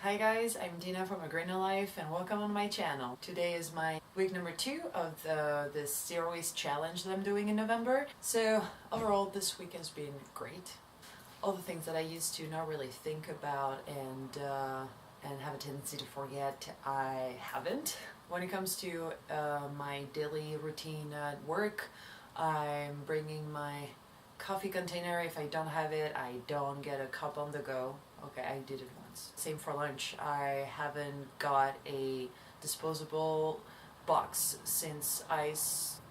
Hi guys, I'm Dina from A Greener Life and welcome on my channel. Today is my week number 2 of this zero waste challenge that I'm doing in November. So overall this week has been great. All the things that I used to not really think about and have a tendency to forget, I haven't. When it comes to my daily routine at work, I'm bringing my coffee container. If I don't have it, I don't get a cup on the go. Okay, I did it once. Same for lunch. I haven't got a disposable box since I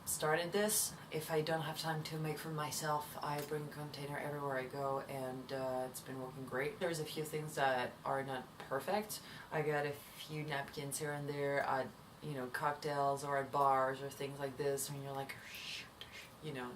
started this. If I don't have time to make food myself, I bring a container everywhere I go, and it's been working great. There's a few things that are not perfect. I got a few napkins here and there at, cocktails or at bars or things like this, when you're like,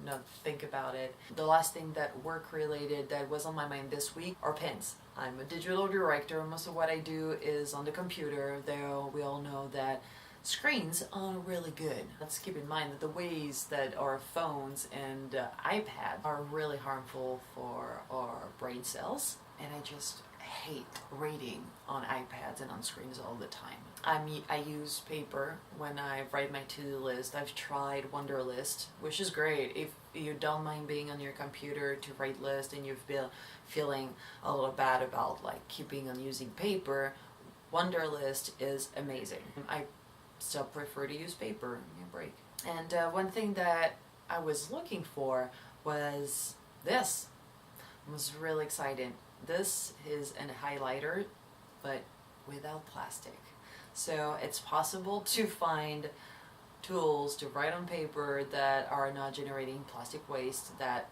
not think about it. The last thing that work related that was on my mind this week are pens. I'm a digital director. Most of what I do is on the computer, though we all know that screens aren't really good. Let's keep in mind that the ways that our phones and iPads are really harmful for our brain cells, and I just hate reading on iPads and on screens all the time. I use paper when I write my to-do list. I've tried Wunderlist, which is great if you don't mind being on your computer to write lists and you've been feeling a little bad about keeping on using paper. Wunderlist is amazing. I still prefer to use paper. Give me a break. And one thing that I was looking for was this. I was really excited. This is a highlighter, but without plastic. So it's possible to find tools to write on paper that are not generating plastic waste, that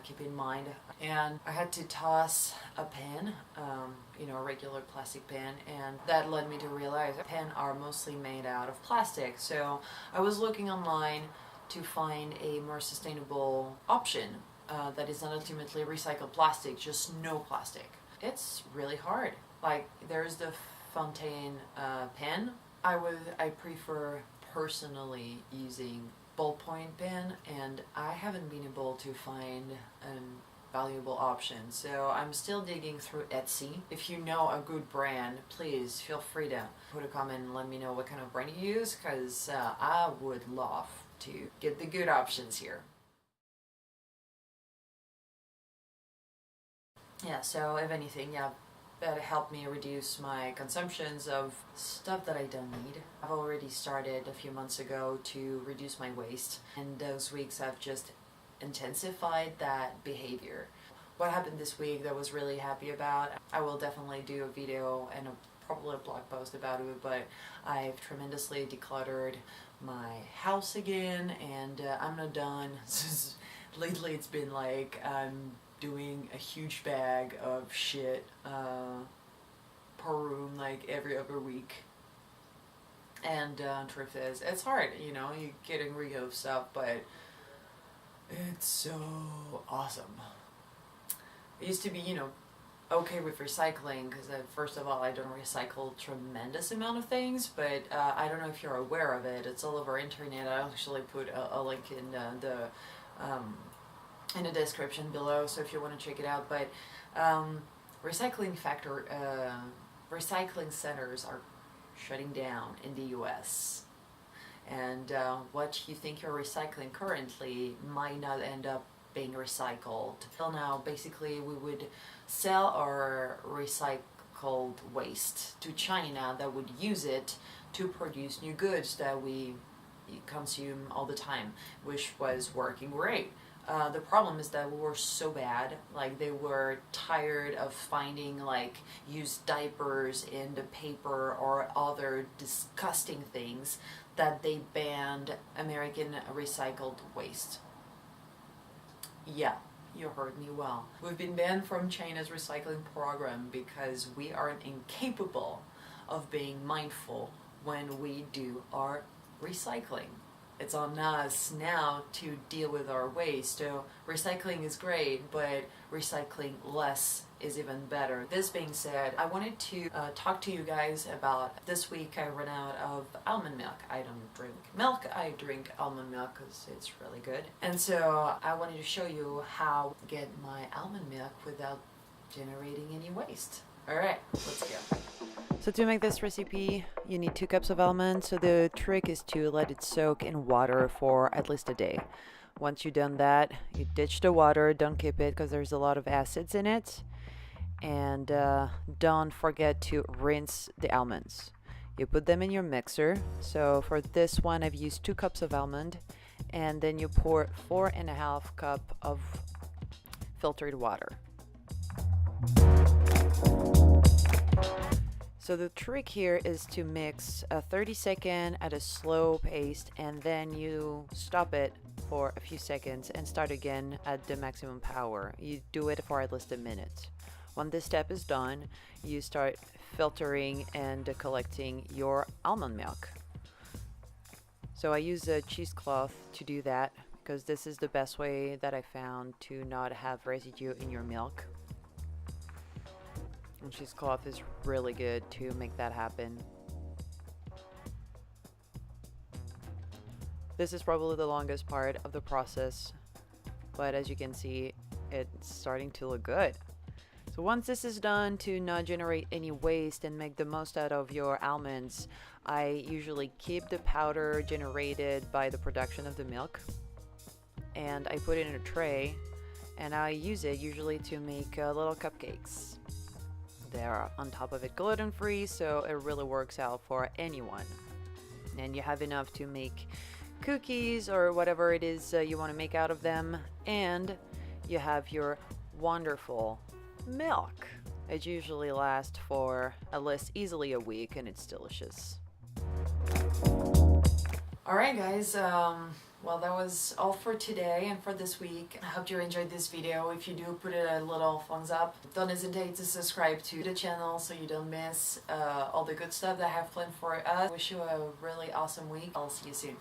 keep in mind. And I had to toss a pen, a regular plastic pen, and that led me to realize pens are mostly made out of plastic. So I was looking online to find a more sustainable option that is not ultimately recycled plastic, just no plastic. It's really hard. There's the Fontaine pen. I prefer personally using ballpoint pen, and I haven't been able to find a valuable option. So I'm still digging through Etsy. If you know a good brand, please feel free to put a comment and let me know what kind of brand you use, because I would love to get the good options here. Yeah, so if anything, that helped me reduce my consumptions of stuff that I don't need. I've already started a few months ago to reduce my waste, and those weeks I've just intensified that behavior. What happened this week that I was really happy about, I will definitely do a video and probably a blog post about it, but I've tremendously decluttered my house again, and I'm not done. Lately it's been doing a huge bag of shit per room every other week. And truth is, it's hard, you're getting rid of stuff, but it's so awesome. It used to be, okay with recycling, because first of all, I don't recycle tremendous amount of things, but I don't know if you're aware of it. It's all over internet. I'll actually put a link in the description below, so if you want to check it out. But recycling centers are shutting down in the US, and what you think you're recycling currently might not end up being recycled. Till now, basically, we would sell our recycled waste to China that would use it to produce new goods that we consume all the time, which was working great. The problem is that we were so bad, they were tired of finding used diapers in the paper or other disgusting things, that they banned American recycled waste. Yeah, you heard me well. We've been banned from China's recycling program because we are incapable of being mindful when we do our recycling. It's on us now to deal with our waste. So recycling is great, but recycling less is even better. This being said, I wanted to talk to you guys about this week I ran out of almond milk. I don't drink milk, I drink almond milk because it's really good. And so I wanted to show you how to get my almond milk without generating any waste. Alright, let's go. So to make this recipe, you need 2 cups of almonds. So the trick is to let it soak in water for at least a day. Once you've done that, you ditch the water, don't keep it because there's a lot of acids in it. And don't forget to rinse the almonds. You put them in your mixer. So for this one, I've used 2 cups of almond, and then you pour 4.5 cups of filtered water. So the trick here is to mix a 30-second at a slow pace, and then you stop it for a few seconds and start again at the maximum power. You do it for at least a minute. When this step is done, you start filtering and collecting your almond milk. So I use a cheesecloth to do that because this is the best way that I found to not have residue in your milk. And cheesecloth is really good to make that happen. This is probably the longest part of the process, but as you can see, it's starting to look good. So once this is done, to not generate any waste and make the most out of your almonds, I usually keep the powder generated by the production of the milk, and I put it in a tray, and I use it usually to make little cupcakes. They're on top of it gluten-free, so it really works out for anyone. And you have enough to make cookies or whatever it is you want to make out of them, and you have your wonderful milk. It usually lasts for at least easily a week, and it's delicious. Alright guys, well, that was all for today and for this week. I hope you enjoyed this video. If you do, put it a little thumbs up. Don't hesitate to subscribe to the channel so you don't miss all the good stuff that I have planned for us. Wish you a really awesome week. I'll see you soon.